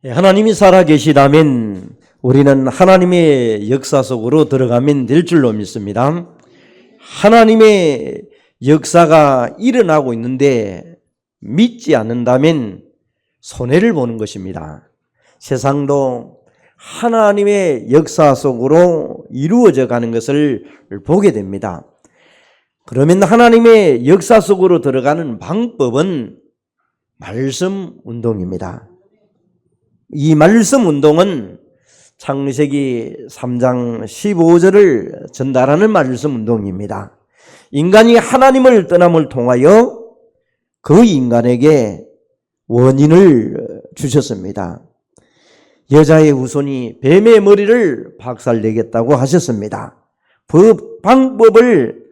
하나님이 살아계시다면 우리는 하나님의 역사 속으로 들어가면 될 줄로 믿습니다. 하나님의 역사가 일어나고 있는데 믿지 않는다면 손해를 보는 것입니다. 세상도 하나님의 역사 속으로 이루어져 가는 것을 보게 됩니다. 그러면 하나님의 역사 속으로 들어가는 방법은 말씀 운동입니다. 이 말씀 운동은 창세기 3장 15절을 전달하는 말씀 운동입니다. 인간이 하나님을 떠남을 통하여 그 인간에게 원인을 주셨습니다. 여자의 후손이 뱀의 머리를 박살내겠다고 하셨습니다. 그 방법을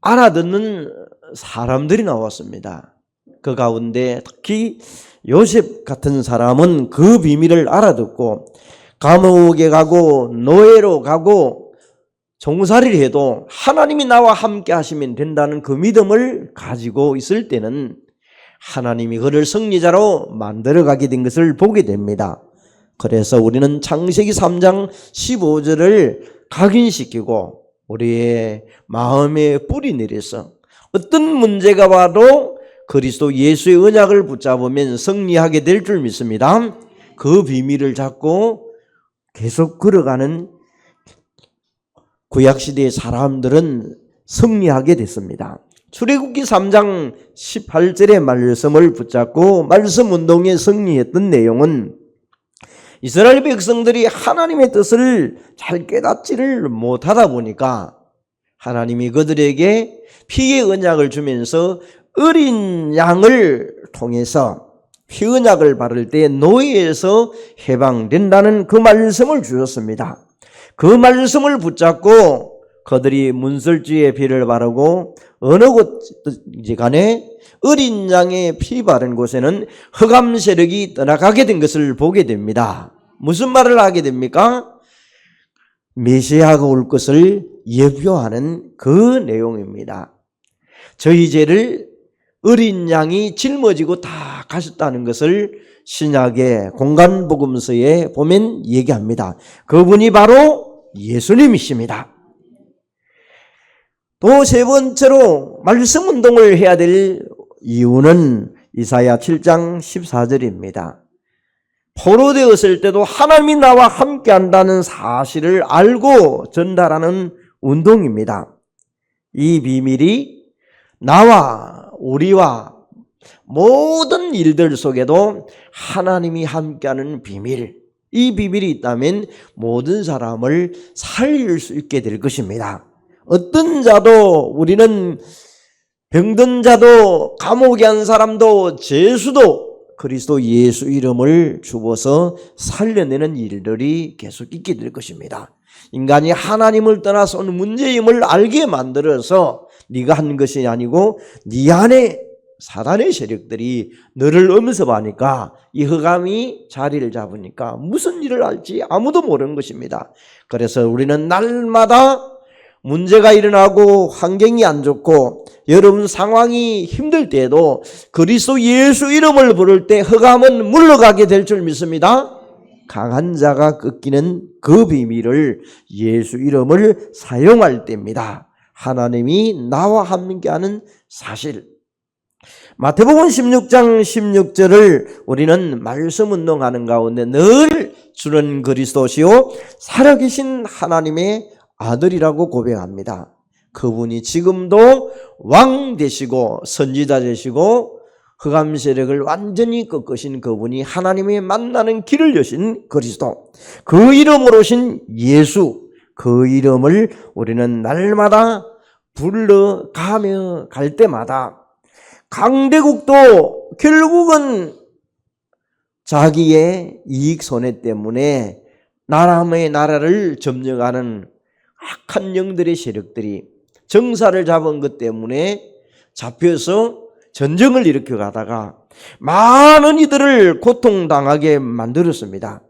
알아듣는 사람들이 나왔습니다. 그 가운데 특히 요셉 같은 사람은 그 비밀을 알아듣고 감옥에 가고 노예로 가고 종살이를 해도 하나님이 나와 함께 하시면 된다는 그 믿음을 가지고 있을 때는 하나님이 그를 승리자로 만들어가게 된 것을 보게 됩니다. 그래서 우리는 창세기 3장 15절을 각인시키고 우리의 마음에 뿌리 내려서 어떤 문제가 와도 그리스도 예수의 언약을 붙잡으면 승리하게 될 줄 믿습니다. 그 비밀을 잡고 계속 걸어가는 구약시대의 사람들은 승리하게 됐습니다. 출애굽기 3장 18절의 말씀을 붙잡고 말씀 운동에 승리했던 내용은 이스라엘 백성들이 하나님의 뜻을 잘 깨닫지를 못하다 보니까 하나님이 그들에게 피의 언약을 주면서 어린 양을 통해서 피 언약을 바를 때 노예에서 해방된다는 그 말씀을 주셨습니다. 그 말씀을 붙잡고 그들이 문설주에 피를 바르고 어느 곳이지 간에 어린 양의 피 바른 곳에는 흑암 세력이 떠나가게 된 것을 보게 됩니다. 무슨 말을 하게 됩니까? 메시아가 올 것을 예표하는 그 내용입니다. 저희 죄를 어린 양이 짊어지고 다 가셨다는 것을 신약의 공간복음서에 보면 얘기합니다. 그분이 바로 예수님이십니다. 또 세 번째로 말씀 운동을 해야 될 이유는 이사야 7장 14절입니다. 포로되었을 때도 하나님이 나와 함께 한다는 사실을 알고 전달하는 운동입니다. 이 비밀이 나와 우리와 모든 일들 속에도 하나님이 함께하는 비밀, 이 비밀이 있다면 모든 사람을 살릴 수 있게 될 것입니다. 어떤 자도 우리는 병든 자도 감옥에 한 사람도 죄수도 그리스도 예수 이름을 주어서 살려내는 일들이 계속 있게 될 것입니다. 인간이 하나님을 떠나서 온 문제임을 알게 만들어서 네가 한 것이 아니고 네 안에 사단의 세력들이 너를 엄습하니까 이 흑암이 자리를 잡으니까 무슨 일을 할지 아무도 모르는 것입니다. 그래서 우리는 날마다 문제가 일어나고 환경이 안 좋고 여러분 상황이 힘들 때에도 그리스도 예수 이름을 부를 때 흑암은 물러가게 될 줄 믿습니다. 강한 자가 꺾이는 그 비밀을 예수 이름을 사용할 때입니다. 하나님이 나와 함께하는 사실. 마태복음 16장 16절을 우리는 말씀 운동하는 가운데 늘 주는 그리스도시요 살아계신 하나님의 아들이라고 고백합니다. 그분이 지금도 왕 되시고 선지자 되시고 흑암 세력을 완전히 꺾으신 그분이 하나님의 만나는 길을 여신 그리스도, 그 이름으로 오신 예수, 그 이름을 우리는 날마다 불러가며 갈 때마다 강대국도 결국은 자기의 이익 손해 때문에 나라의 나라를 점령하는 악한 영들의 세력들이 정사를 잡은 것 때문에 잡혀서 전쟁을 일으켜 가다가 많은 이들을 고통당하게 만들었습니다.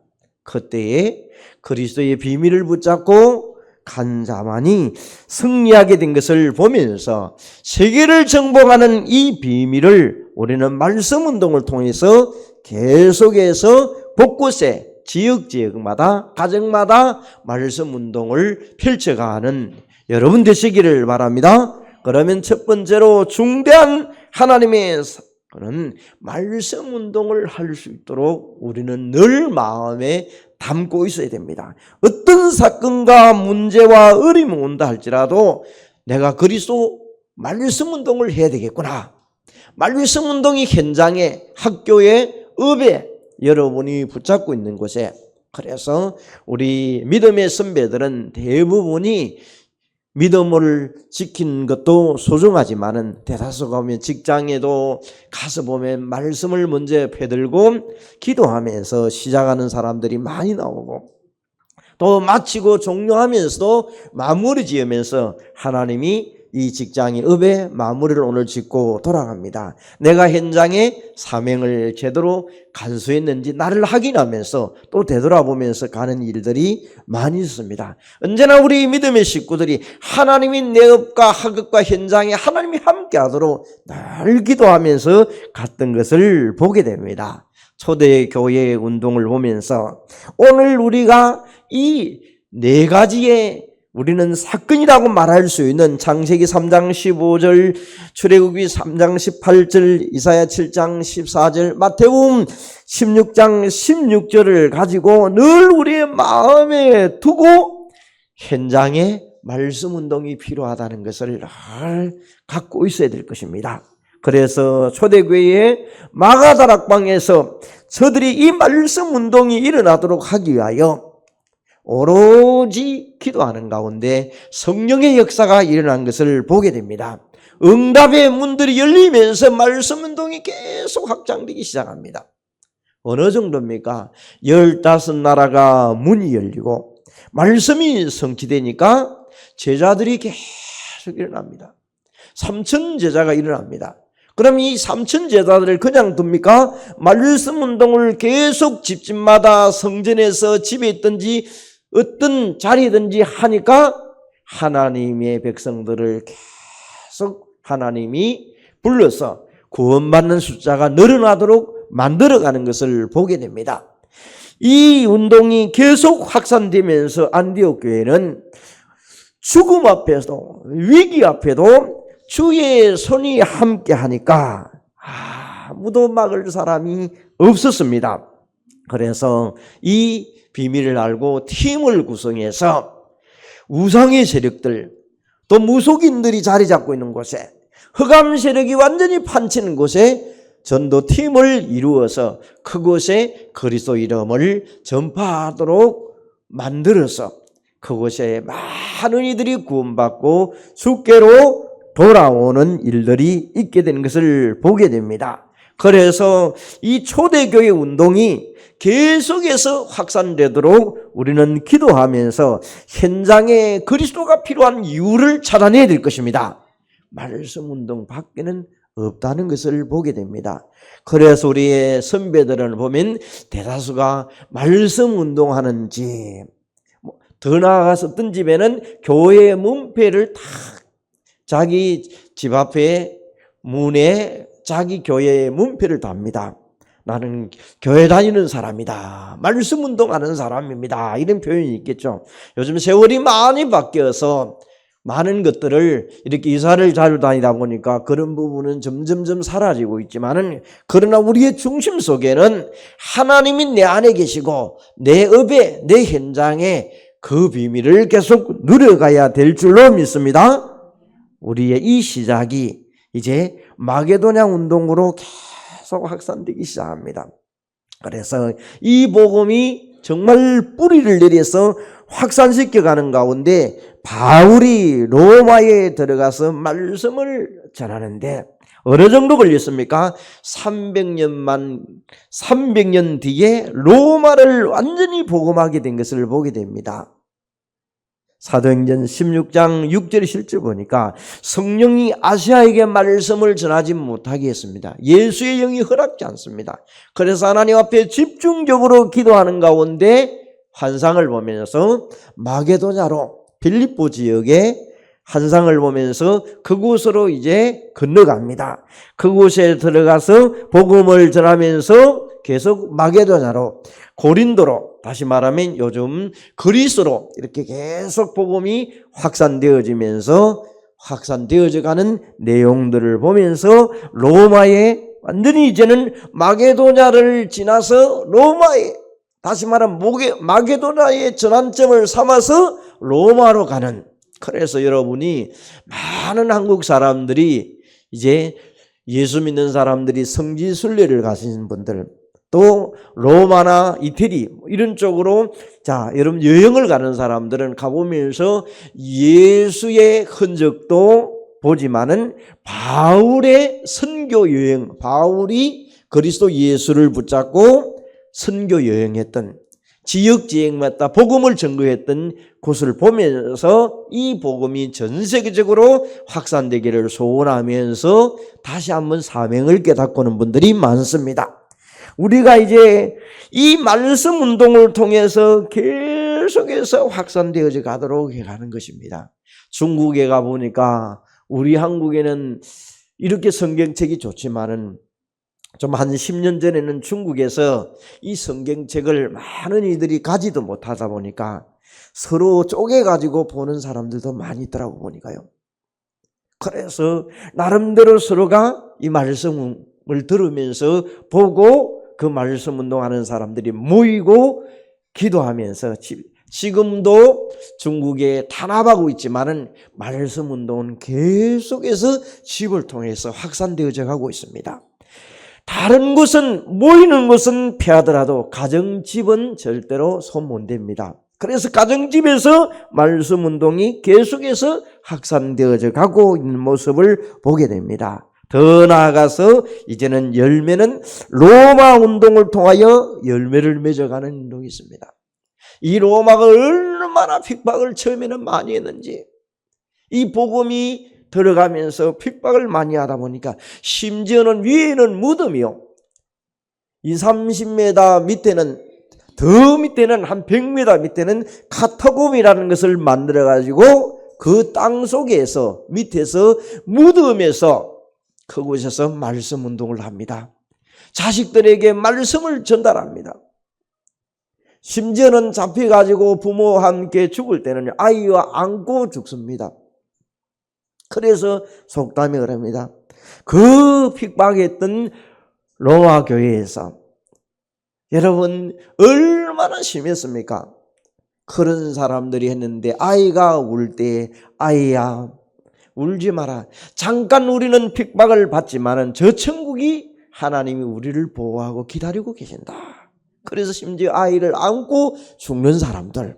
그때에 그리스도의 비밀을 붙잡고 간 자만이 승리하게 된 것을 보면서 세계를 정복하는 이 비밀을 우리는 말씀 운동을 통해서 계속해서 곳곳에 지역마다 가정마다 말씀 운동을 펼쳐가는 여러분 되시기를 바랍니다. 그러면 첫 번째로 중대한 하나님의 그런 말씀 운동을 할 수 있도록 우리는 늘 마음에 담고 있어야 됩니다. 어떤 사건과 문제와 어려움이 온다 할지라도 내가 그리스도 말씀 운동을 해야 되겠구나. 말씀 운동이 현장에, 학교에, 업에 여러분이 붙잡고 있는 곳에, 그래서 우리 믿음의 선배들은 대부분이 믿음을 지킨 것도 소중하지만은 대다수가 보면 직장에도 가서 보면 말씀을 먼저 펴들고 기도하면서 시작하는 사람들이 많이 나오고, 또 마치고 종료하면서도 마무리 지으면서 하나님이 이 직장의 업에 마무리를 오늘 짓고 돌아갑니다. 내가 현장에 사명을 제대로 간수했는지 나를 확인하면서 또 되돌아보면서 가는 일들이 많이 있습니다. 언제나 우리 믿음의 식구들이 하나님이 내 업과 학업과 현장에 하나님이 함께하도록 늘 기도하면서 갔던 것을 보게 됩니다. 초대교회의 운동을 보면서 오늘 우리가 이 네 가지의 우리는 사건이라고 말할 수 있는 창세기 3장 15절, 출애굽기 3장 18절, 이사야 7장 14절, 마태복음 16장 16절을 가지고 늘 우리의 마음에 두고 현장에 말씀 운동이 필요하다는 것을 늘 갖고 있어야 될 것입니다. 그래서 초대교회의 마가다락방에서 저들이 이 말씀 운동이 일어나도록 하기 위하여 오로지 기도하는 가운데 성령의 역사가 일어난 것을 보게 됩니다. 응답의 문들이 열리면서 말씀 운동이 계속 확장되기 시작합니다. 어느 정도입니까? 15나라가 문이 열리고 말씀이 성취되니까 제자들이 계속 일어납니다. 3천 제자가 일어납니다. 그럼 이 3천 제자들을 그냥 둡니까? 말씀 운동을 계속 집집마다 성전에서 집에 있든지 어떤 자리든지 하니까 하나님의 백성들을 계속 하나님이 불러서 구원받는 숫자가 늘어나도록 만들어가는 것을 보게 됩니다. 이 운동이 계속 확산되면서 안디옥 교회는 죽음 앞에도 위기 앞에도 주의 손이 함께 하니까 아무도 막을 사람이 없었습니다. 그래서 이 비밀을 알고 팀을 구성해서 우상의 세력들, 또 무속인들이 자리 잡고 있는 곳에, 흑암 세력이 완전히 판치는 곳에 전도팀을 이루어서 그곳에 그리스도 이름을 전파하도록 만들어서 그곳에 많은 이들이 구원받고 주께로 돌아오는 일들이 있게 되는 것을 보게 됩니다. 그래서 이 초대교회 운동이 계속해서 확산되도록 우리는 기도하면서 현장에 그리스도가 필요한 이유를 찾아내야 될 것입니다. 말씀 운동 밖에는 없다는 것을 보게 됩니다. 그래서 우리의 선배들을 보면 대다수가 말씀 운동하는지, 더 나아가서 어떤 집에는 교회 문패를 다 자기 집 앞에 문에 자기 교회의 문패를 답니다. 나는 교회 다니는 사람이다. 말씀 운동하는 사람입니다. 이런 표현이 있겠죠. 요즘 세월이 많이 바뀌어서 많은 것들을 이렇게 이사를 자주 다니다 보니까 그런 부분은 점점점 사라지고 있지만은, 그러나 우리의 중심 속에는 하나님이 내 안에 계시고 내 업에, 내 현장에 그 비밀을 계속 누려가야 될 줄로 믿습니다. 우리의 이 시작이 이제 마게도냐 운동으로 계속 확산되기 시작합니다. 그래서 이 복음이 정말 뿌리를 내려서 확산시켜가는 가운데 바울이 로마에 들어가서 말씀을 전하는데 어느 정도 걸렸습니까? 300년 뒤에 로마를 완전히 복음하게 된 것을 보게 됩니다. 사도행전 16장 6절의 실제 보니까 성령이 아시아에게 말씀을 전하지 못하게 했습니다. 예수의 영이 허락지 않습니다. 그래서 하나님 앞에 집중적으로 기도하는 가운데 환상을 보면서 마게도냐로 빌립보 지역에 환상을 보면서 그곳으로 이제 건너갑니다. 그곳에 들어가서 복음을 전하면서 계속 마게도냐로, 고린도로, 다시 말하면 요즘 그리스로 이렇게 계속 복음이 확산되어져 가는 내용들을 보면서 로마에 완전히 이제는 마게도냐를 지나서 로마에, 다시 말하면 마게도냐의 전환점을 삼아서 로마로 가는, 그래서 여러분이 많은 한국 사람들이 이제 예수 믿는 사람들이 성지 순례를 가신 분들, 또 로마나 이태리 이런 쪽으로 여러분 여행을 가는 사람들은 가보면서 예수의 흔적도 보지만은 바울의 선교 여행, 바울이 그리스도 예수를 붙잡고 선교 여행했던, 지역지역마다 복음을 전거했던 곳을 보면서 이 복음이 전 세계적으로 확산되기를 소원하면서 다시 한번 사명을 깨닫고는 분들이 많습니다. 우리가 이제 이 말씀 운동을 통해서 계속해서 확산되어져 가도록 해가는 것입니다. 중국에 가보니까 우리 한국에는 이렇게 성경책이 좋지만은 좀 한 10년 전에는 중국에서 이 성경책을 많은 이들이 가지도 못하다 보니까 서로 쪼개가지고 보는 사람들도 많이 있더라고 보니까요. 그래서 나름대로 서로가 이 말씀을 들으면서 보고 그 말씀 운동하는 사람들이 모이고 기도하면서 지금도 중국에 탄압하고 있지만은 말씀 운동은 계속해서 집을 통해서 확산되어져 가고 있습니다. 다른 곳은, 모이는 곳은 피하더라도 가정집은 절대로 손 못 댑니다. 그래서 가정집에서 말씀 운동이 계속해서 확산되어져 가고 있는 모습을 보게 됩니다. 더 나아가서 이제는 열매는 로마 운동을 통하여 열매를 맺어가는 운동이 있습니다. 이 로마가 얼마나 핍박을 처음에는 많이 했는지, 이 복음이 들어가면서 핍박을 많이 하다 보니까 심지어는 위에는 무덤이요, 20-30m 밑에는, 더 밑에는 한 100m 밑에는 카타콤이라는 것을 만들어 가지고 그 땅 속에서, 밑에서 무덤에서 그곳에서 말씀 운동을 합니다. 자식들에게 말씀을 전달합니다. 심지어는 잡혀가지고 부모와 함께 죽을 때는 아이와 안고 죽습니다. 그래서 속담이 그럽니다. 그 핍박했던 로마 교회에서 여러분 얼마나 심했습니까? 그런 사람들이 했는데, 아이가 울 때 아이야 울지 마라. 잠깐 우리는 핍박을 받지만은 저 천국이 하나님이 우리를 보호하고 기다리고 계신다. 그래서 심지어 아이를 안고 죽는 사람들,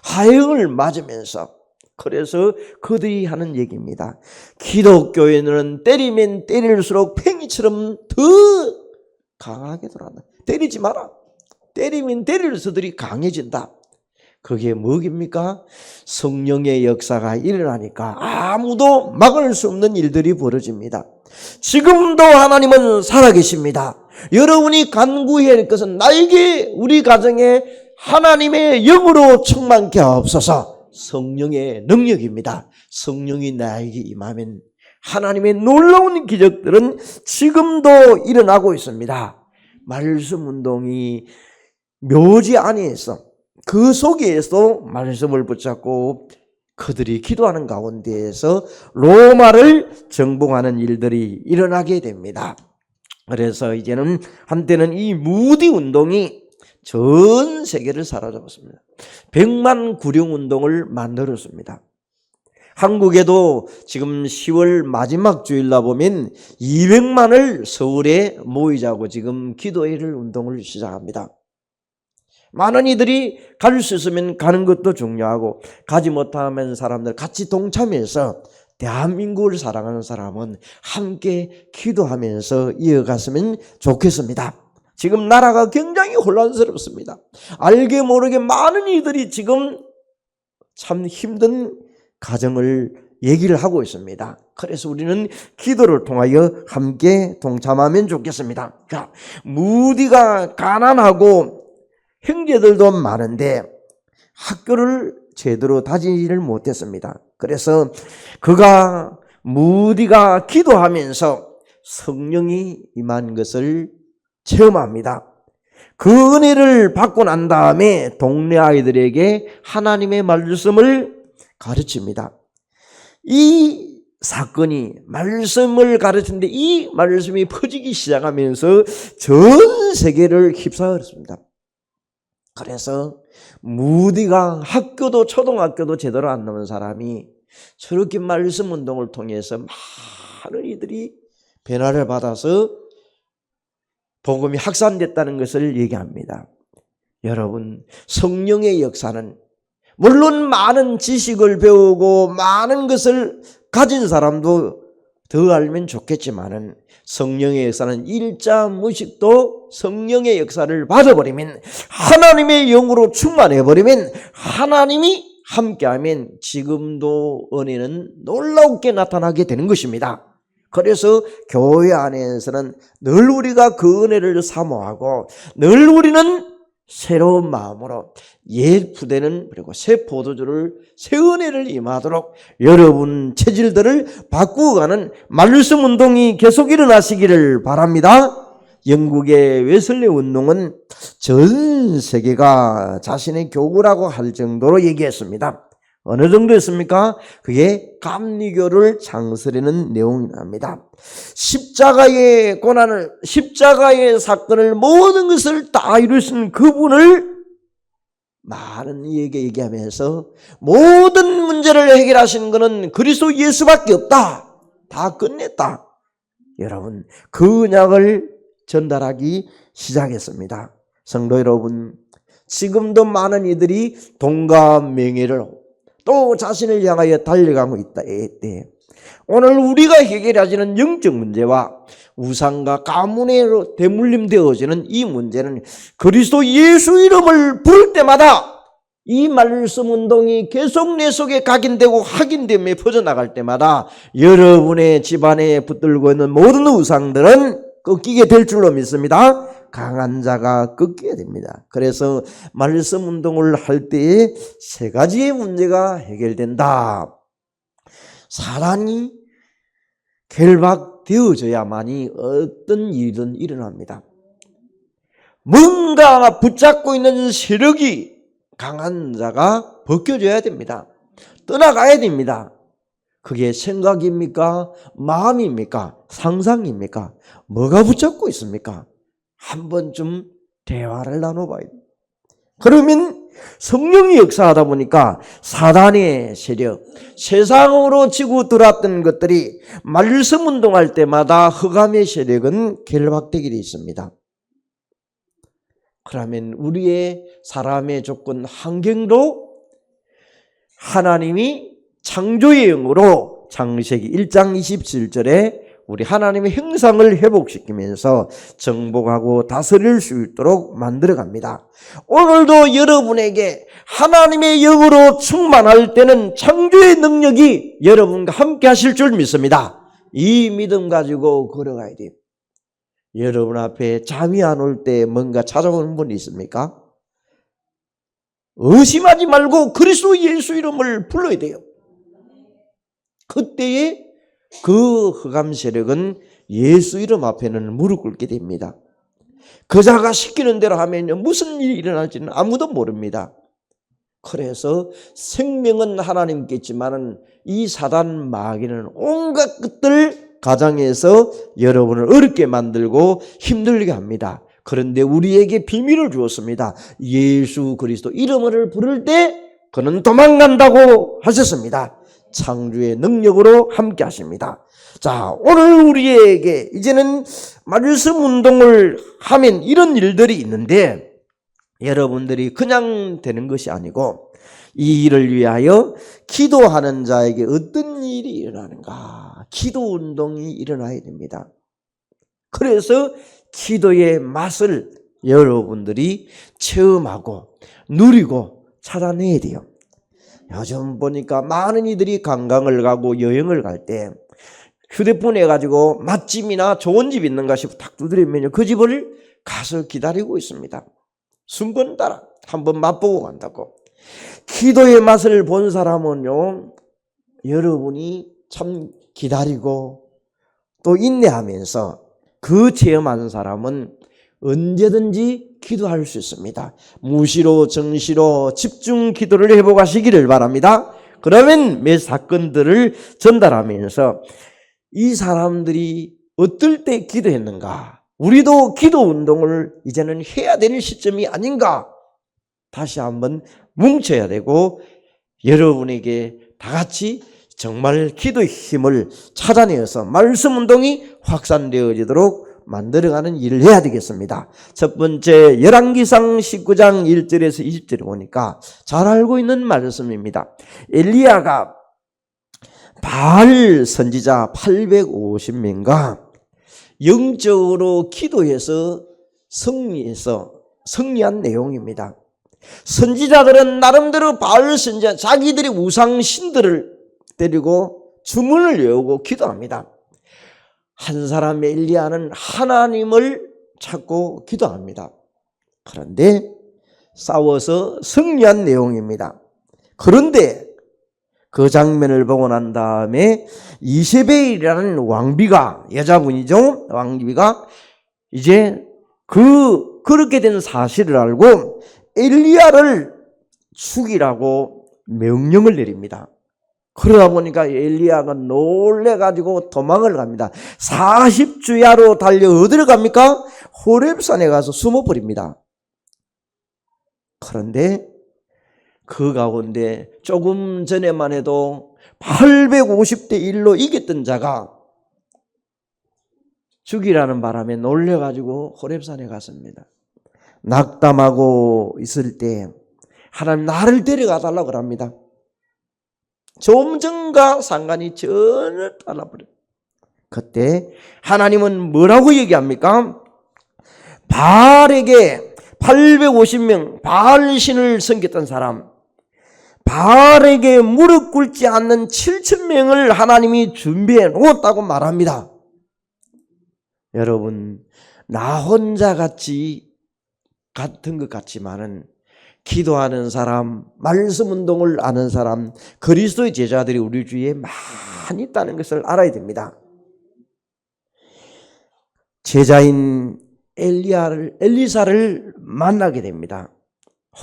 화형을 맞으면서, 그래서 그들이 하는 얘기입니다. 기독교인은 때리면 때릴수록 팽이처럼 더 강하게 돌아간다. 때리지 마라. 때리면 때릴수들이 강해진다. 그게 뭐입니까? 성령의 역사가 일어나니까 아무도 막을 수 없는 일들이 벌어집니다. 지금도 하나님은 살아계십니다. 여러분이 간구해야 할 것은 나에게, 우리 가정에 하나님의 영으로 충만케 하옵소서. 성령의 능력입니다. 성령이 나에게 임하면 하나님의 놀라운 기적들은 지금도 일어나고 있습니다. 말씀 운동이 묘지 안에서, 그 속에서 말씀을 붙잡고 그들이 기도하는 가운데에서 로마를 정복하는 일들이 일어나게 됩니다. 그래서 이제는 한때는 이 무디 운동이 전 세계를 사로잡았습니다. 100만 구령 운동을 만들었습니다. 한국에도 지금 10월 마지막 주일날 보면 200만을 서울에 모이자고 지금 기도회를 운동을 시작합니다. 많은 이들이 갈 수 있으면 가는 것도 중요하고, 가지 못하면 사람들 같이 동참해서 대한민국을 사랑하는 사람은 함께 기도하면서 이어갔으면 좋겠습니다. 지금 나라가 굉장히 혼란스럽습니다. 알게 모르게 많은 이들이 지금 참 힘든 가정을 얘기를 하고 있습니다. 그래서 우리는 기도를 통하여 함께 동참하면 좋겠습니다. 자, 무디가 가난하고 형제들도 많은데 학교를 제대로 다니지를 못했습니다. 그래서 무디가 기도하면서 성령이 임한 것을 체험합니다. 그 은혜를 받고 난 다음에 동네 아이들에게 하나님의 말씀을 가르칩니다. 이 사건이 말씀을 가르치는데 이 말씀이 퍼지기 시작하면서 전 세계를 휩싸였습니다. 그래서 무디가 학교도 초등학교도 제대로 안 나온 사람이 저렇게 말씀 운동을 통해서 많은 이들이 변화를 받아서 복음이 확산됐다는 것을 얘기합니다. 여러분, 성령의 역사는 물론 많은 지식을 배우고 많은 것을 가진 사람도 더 알면 좋겠지만은 성령의 역사는 일자무식도 성령의 역사를 받아버리면 하나님의 영으로 충만해버리면 하나님이 함께하면 지금도 은혜는 놀랍게 나타나게 되는 것입니다. 그래서 교회 안에서는 늘 우리가 그 은혜를 사모하고 늘 우리는 새로운 마음으로 옛 부대는 그리고 새 포도주를 새 은혜를 임하도록 여러분 체질들을 바꾸어가는 말씀 운동이 계속 일어나시기를 바랍니다. 영국의 웨슬리 운동은 전 세계가 자신의 교구라고 할 정도로 얘기했습니다. 어느 정도였습니까? 그게 감리교를 창설하는 내용입니다. 십자가의 고난을, 십자가의 사건을 모든 것을 다 이루신 그분을 많은 이에게 얘기하면서 모든 문제를 해결하신 것은 그리스도 예수밖에 없다. 다 끝냈다. 여러분, 그 언약을 전달하기 시작했습니다. 성도 여러분, 지금도 많은 이들이 돈과 명예를 또 자신을 향하여 달려가고 있다. 오늘 우리가 해결하지는 영적 문제와 우상과 가문으로 대물림되어지는 이 문제는 그리스도 예수 이름을 부를 때마다 이 말씀 운동이 계속 내 속에 각인되고 확인되며 퍼져나갈 때마다 여러분의 집안에 붙들고 있는 모든 우상들은 꺾이게 될 줄로 믿습니다. 강한 자가 꺾여야 됩니다. 그래서 말씀 운동을 할 때에 세 가지의 문제가 해결된다. 사단이 결박되어져야만이 어떤 일이든 일어납니다. 뭔가 붙잡고 있는 세력이 강한 자가 벗겨져야 됩니다. 떠나가야 됩니다. 그게 생각입니까? 마음입니까? 상상입니까? 뭐가 붙잡고 있습니까? 한 번쯤 대화를 나눠봐야 돼요. 그러면 성령이 역사하다 보니까 사단의 세력, 세상으로 치고 들어왔던 것들이 말씀 운동할 때마다 흑암의 세력은 결박되게 되어 있습니다. 그러면 우리의 사람의 조건 환경도 하나님이 창조의 영으로 창세기 1장 27절에 우리 하나님의 형상을 회복시키면서 정복하고 다스릴 수 있도록 만들어갑니다. 오늘도 여러분에게 하나님의 영으로 충만할 때는 창조의 능력이 여러분과 함께 하실 줄 믿습니다. 이 믿음 가지고 걸어가야 돼요. 여러분 앞에 잠이 안 올 때 뭔가 찾아오는 분이 있습니까? 의심하지 말고 그리스도 예수 이름을 불러야 돼요. 그때에 그 흑암 세력은 예수 이름 앞에는 무릎 꿇게 됩니다. 그자가 시키는 대로 하면 무슨 일이 일어날지는 아무도 모릅니다. 그래서 생명은 하나님께 있지만은 이 사단 마귀는 온갖 것들 가장해서 여러분을 어렵게 만들고 힘들게 합니다. 그런데 우리에게 비밀을 주었습니다. 예수 그리스도 이름을 부를 때 그는 도망간다고 하셨습니다. 창조의 능력으로 함께 하십니다. 자, 오늘 우리에게 이제는 말씀 운동을 하면 이런 일들이 있는데 여러분들이 그냥 되는 것이 아니고 이 일을 위하여 기도하는 자에게 어떤 일이 일어나는가? 기도 운동이 일어나야 됩니다. 그래서 기도의 맛을 여러분들이 체험하고 누리고 찾아내야 돼요. 요즘 보니까 많은 이들이 관광을 가고 여행을 갈 때 휴대폰 해가지고 맛집이나 좋은 집 있는가 싶어 탁 두드리면 그 집을 가서 기다리고 있습니다. 순번 따라 한번 맛보고 간다고. 기도의 맛을 본 사람은요, 여러분이 참 기다리고 또 인내하면서 그 체험하는 사람은 언제든지 기도할 수 있습니다. 무시로 정시로 집중 기도를 해보가시기를 바랍니다. 그러면 몇 사건들을 전달하면서 이 사람들이 어떨 때 기도했는가? 우리도 기도 운동을 이제는 해야 될 시점이 아닌가? 다시 한번 뭉쳐야 되고 여러분에게 다 같이 정말 기도의 힘을 찾아내어서 말씀 운동이 확산되어지도록 만들어가는 일을 해야 되겠습니다. 첫 번째 열왕기상 19장 1절에서 20절에 보니까 잘 알고 있는 말씀입니다. 엘리야가 바알 선지자 850명과 영적으로 기도해서 승리한 내용입니다. 선지자들은 나름대로 바알 선지자 자기들의 우상 신들을 데리고 주문을 외우고 기도합니다. 한 사람 엘리야는 하나님을 찾고 기도합니다. 그런데 싸워서 승리한 내용입니다. 그런데 그 장면을 보고 난 다음에 이세벨이라는 왕비가, 여자분이죠, 왕비가 이제 그렇게 된 사실을 알고 엘리야를 죽이라고 명령을 내립니다. 그러다 보니까 엘리야가 놀래가지고 도망을 갑니다. 40주야로 달려 어디로 갑니까? 호렙산에 가서 숨어버립니다. 그런데 그 가운데 조금 전에만 해도 850대 1로 이겼던 자가 죽이라는 바람에 놀래가지고 호렙산에 갔습니다. 낙담하고 있을 때 하나님 나를 데려가 달라고 합니다. 좀 전과 상관이 전혀 달라버려요. 그때 하나님은 뭐라고 얘기합니까? 바알에게 850명 바알 신을 섬겼던 사람, 바알에게 무릎 꿇지 않는 7,000명을 하나님이 준비해 놓았다고 말합니다. 여러분, 나 혼자 같은 것 같지만은 기도하는 사람, 말씀 운동을 아는 사람, 그리스도의 제자들이 우리 주위에 많이 있다는 것을 알아야 됩니다. 제자인 엘리사를 만나게 됩니다.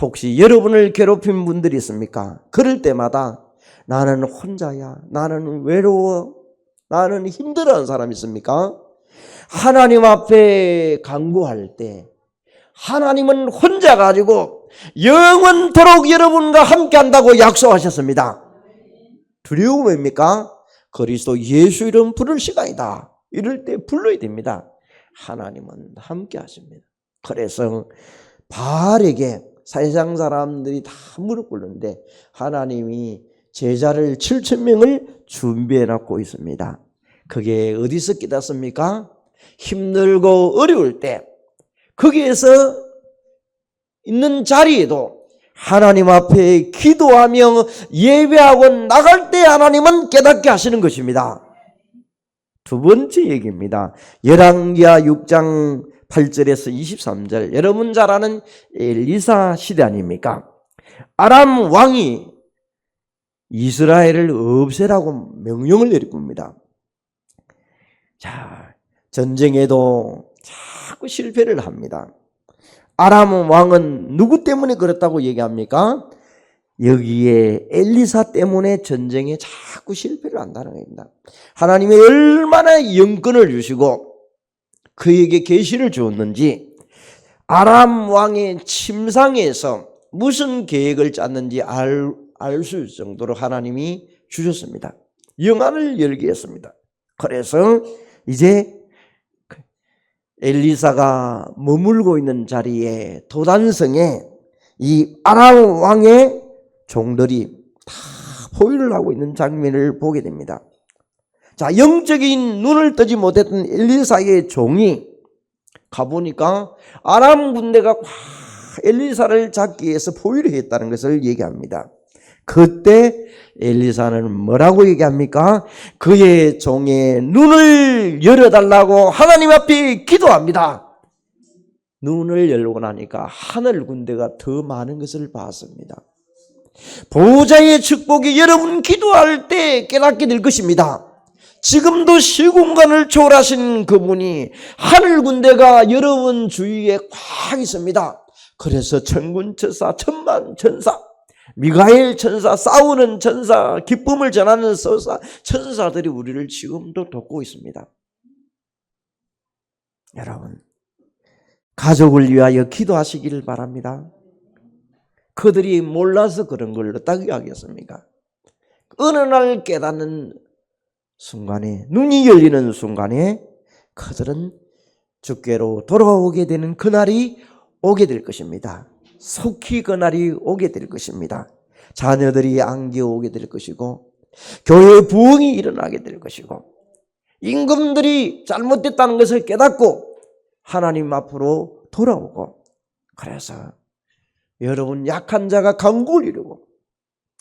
혹시 여러분을 괴롭힌 분들이 있습니까? 그럴 때마다 나는 혼자야, 나는 외로워, 나는 힘들어하는 사람이 있습니까? 하나님 앞에 간구할 때 하나님은 혼자 가지고 영원토록 여러분과 함께 한다고 약속하셨습니다. 두려움 뭡니까? 그리스도 예수 이름 부를 시간이다. 이럴 때 불러야 됩니다. 하나님은 함께 하십니다. 그래서 바알에게 세상 사람들이 다 무릎 꿇는데 하나님이 제자를 7,000명을 준비해 놨고 있습니다. 그게 어디서 깨닫습니까? 힘들고 어려울 때 거기에서 있는 자리에도 하나님 앞에 기도하며 예배하고 나갈 때 하나님은 깨닫게 하시는 것입니다. 두 번째 얘기입니다. 열왕기하 6장 8절에서 23절, 여러분 잘 아는 엘리사 시대 아닙니까? 아람 왕이 이스라엘을 없애라고 명령을 내릴 겁니다. 자, 전쟁에도 자꾸 실패를 합니다. 아람 왕은 누구 때문에 그랬다고 얘기합니까? 여기에 엘리사 때문에 전쟁에 자꾸 실패를 한다는 겁니다. 하나님이 얼마나 영권을 주시고 그에게 계시를 주었는지 아람 왕의 침상에서 무슨 계획을 짰는지 알 수 있을 정도로 하나님이 주셨습니다. 영안을 열게 했습니다. 그래서 이제 엘리사가 머물고 있는 자리에 도단성에 이 아람 왕의 종들이 다 포위를 하고 있는 장면을 보게 됩니다. 자, 영적인 눈을 뜨지 못했던 엘리사의 종이 가보니까 아람 군대가 엘리사를 잡기 위해서 포위를 했다는 것을 얘기합니다. 그때 엘리사는 뭐라고 얘기합니까? 그의 종의 눈을 열어달라고 하나님 앞에 기도합니다. 눈을 열고 나니까 하늘 군대가 더 많은 것을 봤습니다. 보호자의 축복이 여러분 기도할 때 깨닫게 될 것입니다. 지금도 시공간을 초월하신 그분이 하늘 군대가 여러분 주위에 꽉 있습니다. 그래서 천군 천사, 천만 천사, 미가엘 천사, 싸우는 천사, 기쁨을 전하는 천사들이 우리를 지금도 돕고 있습니다. 여러분, 가족을 위하여 기도하시기를 바랍니다. 그들이 몰라서 그런 걸 어떻게 하겠습니까? 어느 날 깨닫는 순간에, 눈이 열리는 순간에 그들은 주께로 돌아오게 되는 그날이 오게 될 것입니다. 속히 그날이 오게 될 것입니다. 자녀들이 안겨오게 될 것이고, 교회 부흥이 일어나게 될 것이고, 임금들이 잘못됐다는 것을 깨닫고 하나님 앞으로 돌아오고, 그래서 여러분 약한 자가 강국을 이루고,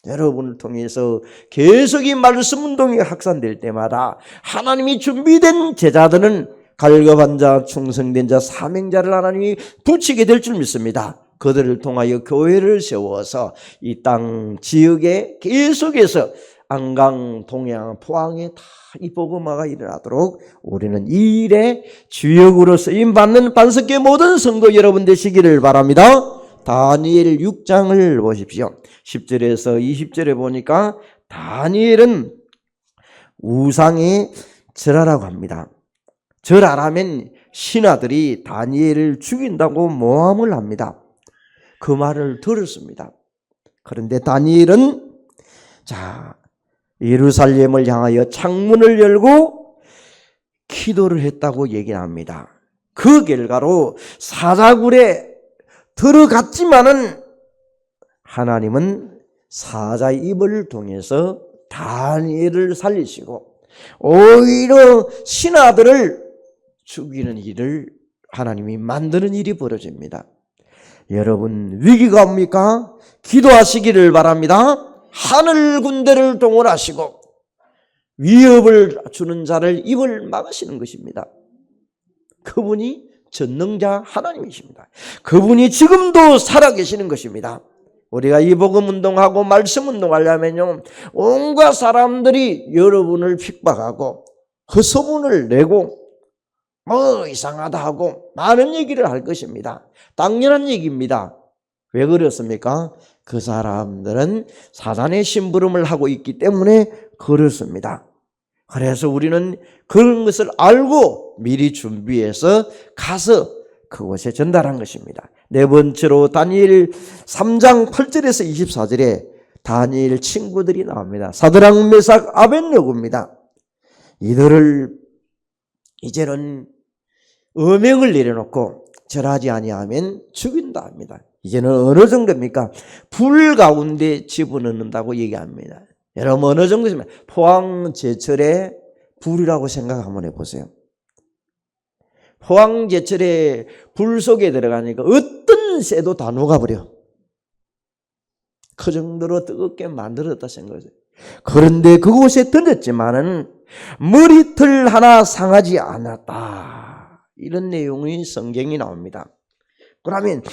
여러분을 통해서 계속 이 말씀 운동이 확산될 때마다 하나님이 준비된 제자들은 갈급한 자, 충성된 자, 사명자를 하나님이 붙이게 될 줄 믿습니다. 그들을 통하여 교회를 세워서 이 땅 지역에 계속해서 안강, 동양, 포항에 다 이 복음화가 일어나도록 우리는 이 일에 주역으로 쓰임받는 반석계 모든 성도 여러분 되시기를 바랍니다. 다니엘 6장을 보십시오. 10절에서 20절에 보니까 다니엘은 우상에 절하라고 합니다. 절하라면 신하들이 다니엘을 죽인다고 모함을 합니다. 그 말을 들었습니다. 그런데 다니엘은 예루살렘을 향하여 창문을 열고 기도를 했다고 얘기합니다. 그 결과로 사자굴에 들어갔지만은 하나님은 사자의 입을 통해서 다니엘을 살리시고 오히려 신하들을 죽이는 일을 하나님이 만드는 일이 벌어집니다. 여러분, 위기가 옵니까? 기도하시기를 바랍니다. 하늘 군대를 동원하시고 위협을 주는 자를 입을 막으시는 것입니다. 그분이 전능자 하나님이십니다. 그분이 지금도 살아계시는 것입니다. 우리가 이 복음 운동하고 말씀 운동하려면요, 온갖 사람들이 여러분을 핍박하고 헛소문을 내고 이상하다 하고 많은 얘기를 할 것입니다. 당연한 얘기입니다. 왜 그렇습니까? 그 사람들은 사단의 심부름을 하고 있기 때문에 그렇습니다. 그래서 우리는 그런 것을 알고 미리 준비해서 가서 그곳에 전달한 것입니다. 네 번째로 다니엘 3장 8절에서 24절에 다니엘 친구들이 나옵니다. 사드락, 메삭, 아벳느고입니다. 이들을 이제는 어명을 내려놓고 절하지 아니하면 죽인다 합니다. 이제는 어느 정도입니까? 불 가운데 집어넣는다고 얘기합니다. 여러분, 어느 정도입니까? 포항 제철에 불이라고 생각 한번 해보세요. 포항 제철에 불 속에 들어가니까 어떤 새도 다 녹아버려. 그 정도로 뜨겁게 만들었다 생각하세요. 그런데 그곳에 던졌지만은 머리털 하나 상하지 않았다. 이런 내용이 성경이 나옵니다. 그러면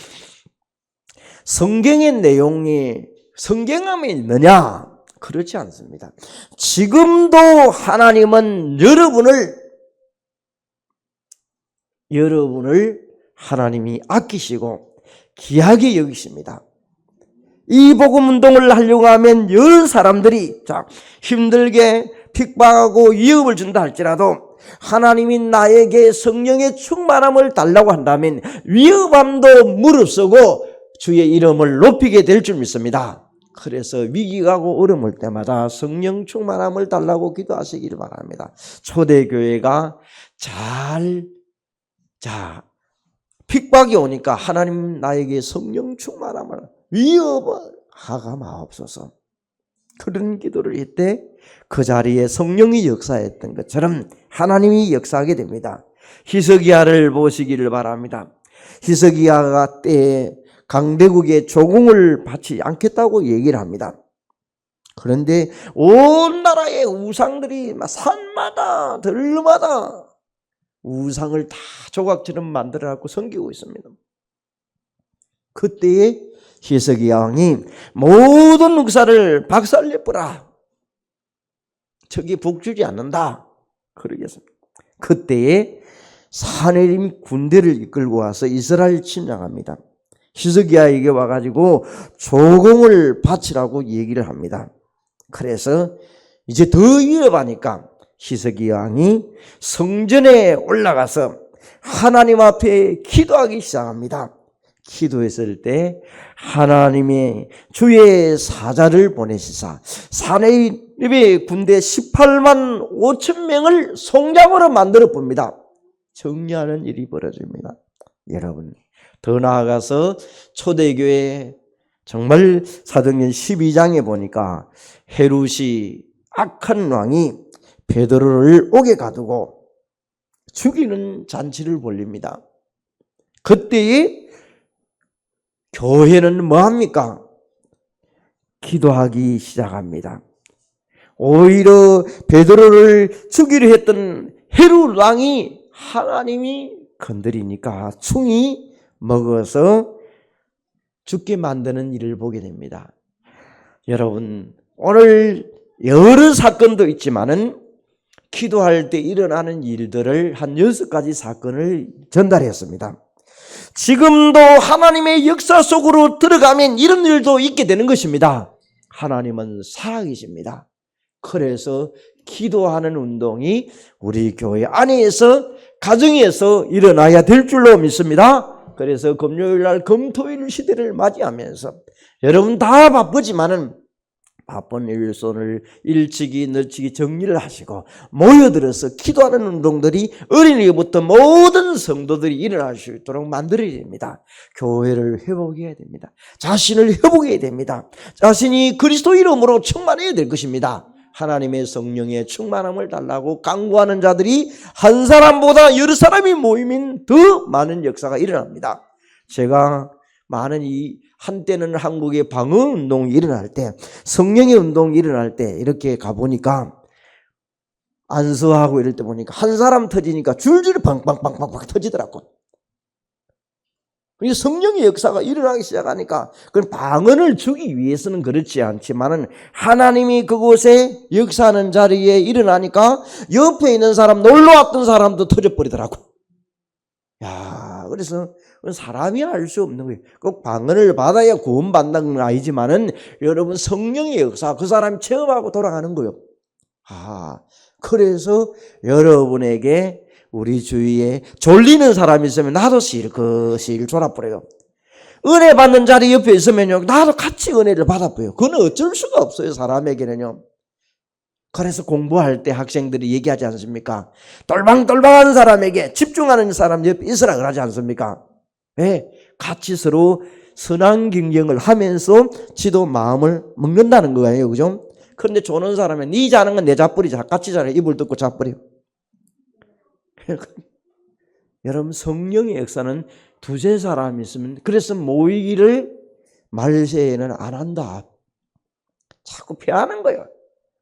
성경의 내용이 성경함이 있느냐? 그렇지 않습니다. 지금도 하나님은 여러분을 하나님이 아끼시고 귀하게 여기십니다. 이 복음 운동을 하려고 하면 여러 사람들이 힘들게 핍박하고 위협을 준다 할지라도 하나님이 나에게 성령의 충만함을 달라고 한다면 위협함도 무릅쓰고 주의 이름을 높이게 될 줄 믿습니다. 그래서 위기가 오고 어려움 올 때마다 성령 충만함을 달라고 기도하시기를 바랍니다. 초대교회가 핍박이 오니까 하나님 나에게 성령 충만함을 위협을 하가 마옵소서. 그런 기도를 했대 그 자리에 성령이 역사했던 것처럼 하나님이 역사하게 됩니다. 히스기야를 보시기를 바랍니다. 히스기야가 때에 강대국에 조공을 바치지 않겠다고 얘기를 합니다. 그런데 온 나라의 우상들이 산마다 들마다 우상을 다 조각처럼 만들어 갖고 섬기고 있습니다. 그때에 히스기야 왕이 모든 역사를 박살내버라. 저기 북주지 않는다. 그러겠습니다. 그때에 사내림 군대를 이끌고 와서 이스라엘 침략합니다. 히스기야에게 와가지고 조공을 바치라고 얘기를 합니다. 그래서 이제 더 위협하니까 히스기야 왕이 성전에 올라가서 하나님 앞에 기도하기 시작합니다. 기도했을 때 하나님의 주의 사자를 보내시사 사내립의 군대 18만 5천 명을 송장으로 만들어 봅니다. 정리하는 일이 벌어집니다. 여러분, 더 나아가서 초대교회 정말 사도행전 12장에 보니까 헤롯이 악한 왕이 베드로를 옥에 가두고 죽이는 잔치를 벌립니다. 그때에 교회는 뭐합니까? 기도하기 시작합니다. 오히려 베드로를 죽이려 했던 헤롯 왕이 하나님이 건드리니까 충이 먹어서 죽게 만드는 일을 보게 됩니다. 여러분, 오늘 여러 사건도 있지만은 기도할 때 일어나는 일들을 한 6가지 사건을 전달했습니다. 지금도 하나님의 역사 속으로 들어가면 이런 일도 있게 되는 것입니다. 하나님은 살아계십니다. 그래서 기도하는 운동이 우리 교회 안에서 가정에서 일어나야 될 줄로 믿습니다. 그래서 금요일날 금토일 시대를 맞이하면서 여러분 다 바쁘지만은 바쁜 일손을 일찍이 늦찍이 정리를 하시고 모여들어서 기도하는 운동들이 어린이부터 모든 성도들이 일어날 수 있도록 만들어야 됩니다. 교회를 회복해야 됩니다. 자신을 회복해야 됩니다. 자신이 그리스도 이름으로 충만해야 될 것입니다. 하나님의 성령의 충만함을 달라고 강구하는 자들이 한 사람보다 여러 사람이 모이면 더 많은 역사가 일어납니다. 제가 많은 한때는 한국의 방어운동이 일어날 때, 성령의 운동이 일어날 때 이렇게 가보니까 안수하고 이럴 때 보니까 한 사람 터지니까 줄줄이 팡팡팡팡 터지더라고. 성령의 역사가 일어나기 시작하니까 그건 방언을 주기 위해서는 그렇지 않지만은 하나님이 그곳에 역사하는 자리에 일어나니까 옆에 있는 사람, 놀러왔던 사람도 터져버리더라고. 야, 그래서 사람이 알 수 없는 거예요. 꼭 방언을 받아야 구원받는 건 아니지만은 여러분 성령의 역사 그 사람이 체험하고 돌아가는 거예요. 그래서 여러분에게 우리 주위에 졸리는 사람이 있으면 나도 실컷 졸아버려요. 은혜 받는 자리 옆에 있으면요 나도 같이 은혜를 받아버려요. 그건 어쩔 수가 없어요, 사람에게는요. 그래서 공부할 때 학생들이 얘기하지 않습니까? 똘방똘방한 사람에게 집중하는 사람 옆에 있으라 그러지 않습니까? 왜? 같이 서로 선한 경쟁을 하면서 지도 마음을 먹는다는 거예요. 그죠? 그런데 조는 사람은 니 자는 건 내 자뿌리자. 같이 자는 입을 뜯고 자뿌려. 여러분 성령의 역사는 두세 사람이 있으면 그래서 모이기를 말세에는 안 한다. 자꾸 피하는 거예요.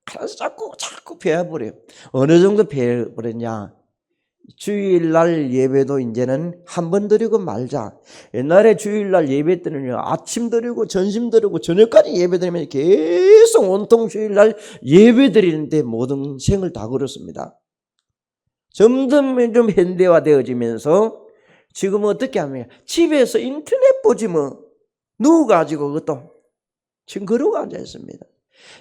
그래서 자꾸 피해버려요. 어느 정도 피해버렸냐. 주일날 예배도 이제는 한 번 드리고 말자. 옛날에 주일날 예배 때는요 아침 드리고 점심 드리고 저녁까지 예배 드리면 계속 온통 주일날 예배 드리는데 모든 생을 다 걸었습니다. 점점 좀 현대화되어지면서 지금 어떻게 하면 집에서 인터넷 보지 뭐 누워가지고 그것도 지금 그러고 앉아있습니다.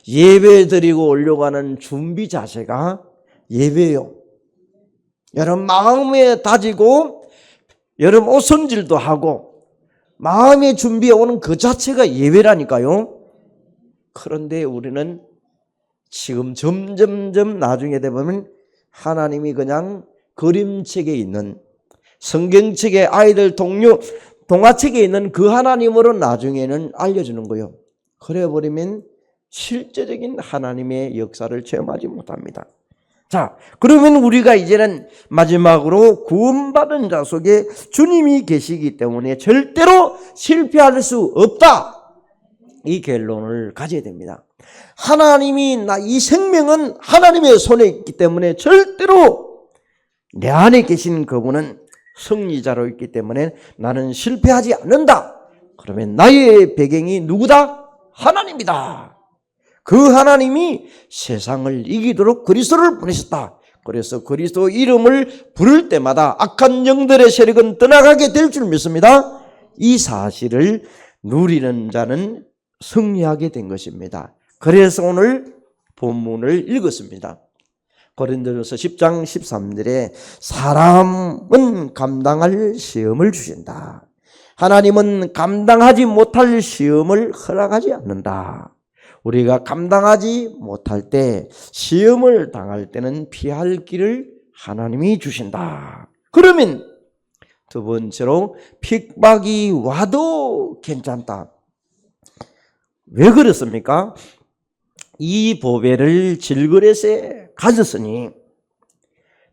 예배 드리고 오려고 하는 준비 자세가 예배요. 여러분 마음에 다지고 여러분 옷 손질도 하고 마음의 준비해 오는 그 자체가 예배라니까요. 그런데 우리는 지금 점점점 나중에 되면 하나님이 그냥 그림책에 있는 성경책에 아이들 동화책에 있는 그 하나님으로 나중에는 알려주는 거예요. 그래 버리면 실제적인 하나님의 역사를 체험하지 못합니다. 자, 그러면 우리가 이제는 마지막으로 구원받은 자 속에 주님이 계시기 때문에 절대로 실패할 수 없다. 이 결론을 가져야 됩니다. 하나님이 이 생명은 하나님의 손에 있기 때문에 절대로 내 안에 계신 그분은 승리자로 있기 때문에 나는 실패하지 않는다. 그러면 나의 배경이 누구다? 하나님이다. 그 하나님이 세상을 이기도록 그리스도를 보내셨다. 그래서 그리스도 이름을 부를 때마다 악한 영들의 세력은 떠나가게 될 줄 믿습니다. 이 사실을 누리는 자는 승리하게 된 것입니다. 그래서 오늘 본문을 읽었습니다. 고린도전서 10장 13절에 사람은 감당할 시험을 주신다. 하나님은 감당하지 못할 시험을 허락하지 않는다. 우리가 감당하지 못할 때 시험을 당할 때는 피할 길을 하나님이 주신다. 그러면 두 번째로 핍박이 와도 괜찮다. 왜 그렇습니까? 이 보배를 질그릇에 가졌으니,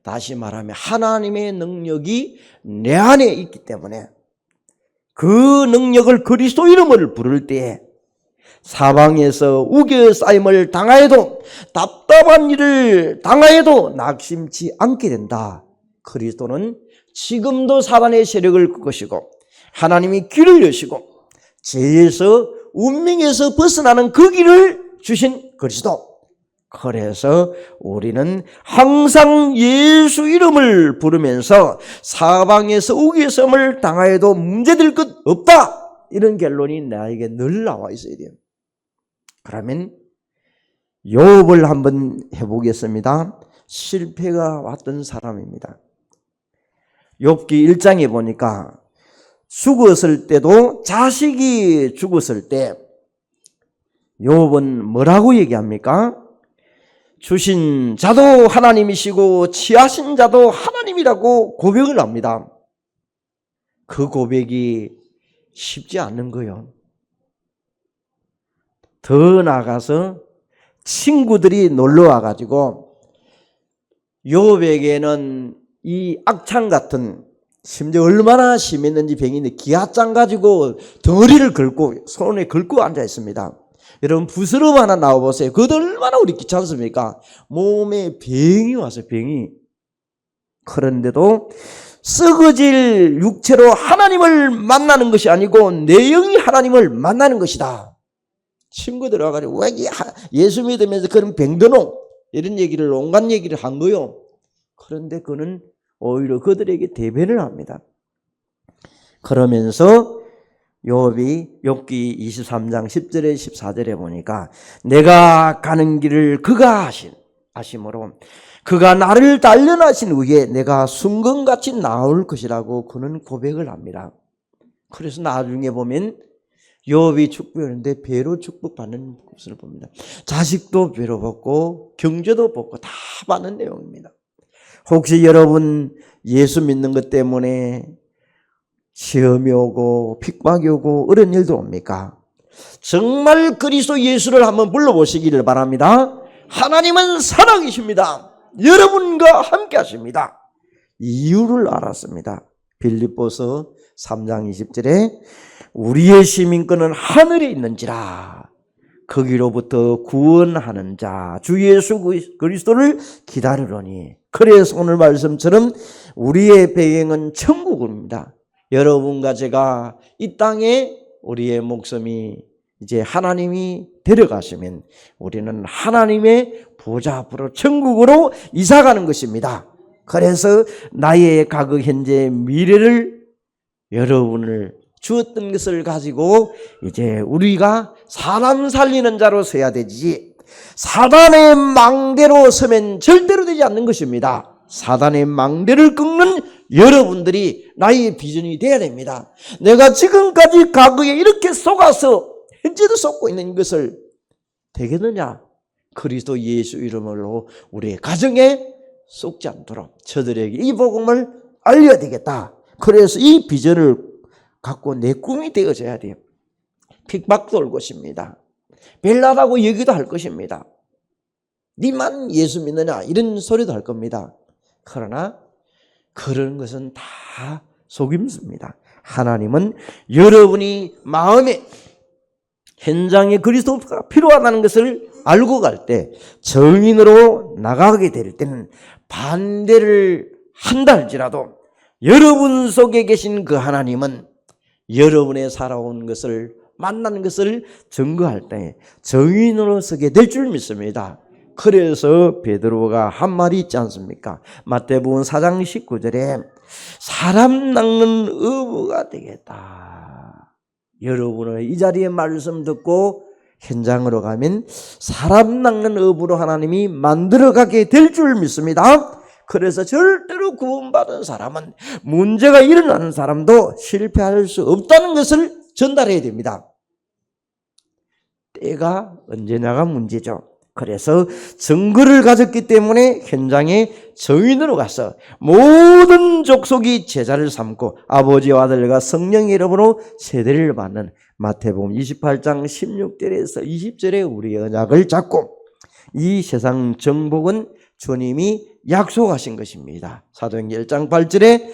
다시 말하면 하나님의 능력이 내 안에 있기 때문에 그 능력을 그리스도 이름을 부를 때에 사방에서 우겨싸임을 당하여도, 답답한 일을 당하여도 낙심치 않게 된다. 그리스도는 지금도 사단의 세력을 끄시고 하나님이 길을 여시고 죄에서 운명에서 벗어나는 그 길을 주신 그리스도. 그래서 우리는 항상 예수 이름을 부르면서 사방에서 우겨섬을 당하여도 문제될 것 없다, 이런 결론이 나에게 늘 나와 있어야 돼요. 그러면 욥을 한번 해보겠습니다. 실패가 왔던 사람입니다. 욥기 1장에 보니까 죽었을 때도, 자식이 죽었을 때 욥은 뭐라고 얘기합니까? 주신 자도 하나님이시고 취하신 자도 하나님이라고 고백을 합니다. 그 고백이 쉽지 않은 거예요. 더 나아가서 친구들이 놀러 와가지고 욥에게는 이 악창 같은, 심지어 얼마나 심했는지 병인데 기아장 가지고 덩어리를 긁고 손에 긁고 앉아 있습니다. 여러분 부스럼 하나 나와보세요. 그것도 얼마나 우리 귀찮습니까? 몸에 병이 와서 병이. 그런데도 썩어질 육체로 하나님을 만나는 것이 아니고 내 영이 하나님을 만나는 것이다. 친구들 와가지고 왜 예수 믿으면서 그런 병드노? 이런 얘기를, 온갖 얘기를 한 거요. 그런데 그는 오히려 그들에게 대변을 합니다. 그러면서 욥기 23장 10절에 14절에 보니까 내가 가는 길을 그가 아심으로 그가 나를 단련하신 후에 내가 순금같이 나올 것이라고 그는 고백을 합니다. 그래서 나중에 보면 욥이 축복하는데 배로 축복받는 것을 봅니다. 자식도 배로 받고 경제도 받고 다 받는 내용입니다. 혹시 여러분 예수 믿는 것 때문에 시험이 오고 핍박이 오고 어려운 일도 옵니까? 정말 그리스도 예수를 한번 불러보시기를 바랍니다. 하나님은 사랑이십니다. 여러분과 함께 하십니다. 이유를 알았습니다. 빌립보서 3장 20절에 우리의 시민권은 하늘에 있는지라 거기로부터 구원하는 자 주 예수 그리스도를 기다리노니. 그래서 오늘 말씀처럼 우리의 배경은 천국입니다. 여러분과 제가 이 땅에 우리의 목숨이 이제 하나님이 데려가시면 우리는 하나님의 보좌 앞으로 천국으로 이사가는 것입니다. 그래서 나의 과거 현재 미래를 여러분을 주었던 것을 가지고 이제 우리가 사람 살리는 자로 서야 되지, 사단의 망대로 서면 절대로 되지 않는 것입니다. 사단의 망대를 꺾는 여러분들이 나의 비전이 되어야 됩니다. 내가 지금까지 과거에 이렇게 속아서 현재도 속고 있는 것을 되겠느냐? 그리스도 예수 이름으로 우리의 가정에 속지 않도록 저들에게 이 복음을 알려야 되겠다. 그래서 이 비전을 갖고 내 꿈이 되어져야 돼요. 핍박도 올 것입니다. 별나라고 얘기도 할 것입니다. 니만 예수 믿느냐 이런 소리도 할 겁니다. 그러나 그런 것은 다 속임수입니다. 하나님은 여러분이 마음에 현장에 그리스도가 필요하다는 것을 알고 갈 때, 정인으로 나가게 될 때는 반대를 한다 할지라도 여러분 속에 계신 그 하나님은 여러분의 살아온 것을 만나는 것을 증거할 때 정인으로 서게 될 줄 믿습니다. 그래서 베드로가 한 말이 있지 않습니까? 마태복음 4장 19절에 사람 낚는 어부가 되겠다. 여러분은 이 자리에 말씀 듣고 현장으로 가면 사람 낚는 어부로 하나님이 만들어가게 될 줄 믿습니다. 그래서 절대로 구원받은 사람은 문제가 일어나는 사람도 실패할 수 없다는 것을 전달해야 됩니다. 때가 언제냐가 문제죠. 그래서 증거를 가졌기 때문에 현장에 증인으로 가서 모든 족속이 제자를 삼고 아버지와 아들과 성령의 이름으로 세례를 받는 마태복음 28장 16절에서 20절에 우리 언약을 잡고 이 세상 정복은 주님이 약속하신 것입니다. 사도행전 1장 8절에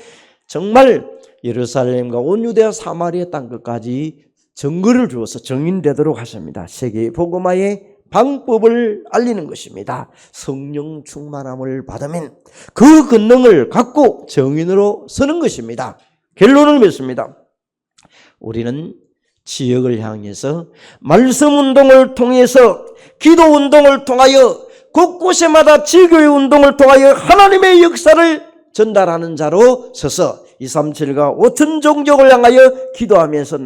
정말 예루살렘과 온 유대와 사마리아 땅 끝까지 증거를 주어서 증인되도록 하십니다. 세계 복음화의 방법을 알리는 것입니다. 성령 충만함을 받으면 그 권능을 갖고 증인으로 서는 것입니다. 결론을 맺습니다. 우리는 지역을 향해서 말씀 운동을 통해서 기도 운동을 통하여 곳곳에마다 지교의 운동을 통하여 하나님의 역사를 전달하는 자로 서서 237과 5천 종족을 향하여 기도하면서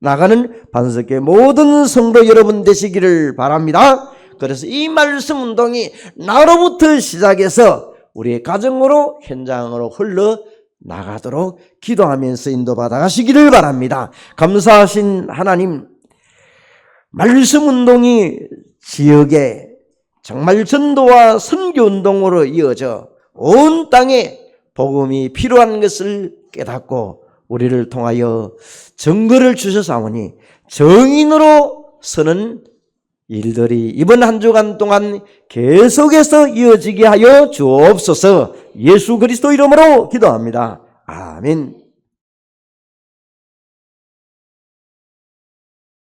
나가는 반석의 모든 성도 여러분 되시기를 바랍니다. 그래서 이 말씀 운동이 나로부터 시작해서 우리의 가정으로 현장으로 흘러 나가도록 기도하면서 인도받아 가시기를 바랍니다. 감사하신 하나님, 말씀 운동이 지역에 정말 전도와 선교 운동으로 이어져 온 땅에 복음이 필요한 것을 깨닫고 우리를 통하여 증거를 주셔사오니 증인으로 서는 일들이 이번 한 주간 동안 계속해서 이어지게 하여 주옵소서. 예수 그리스도 이름으로 기도합니다. 아멘.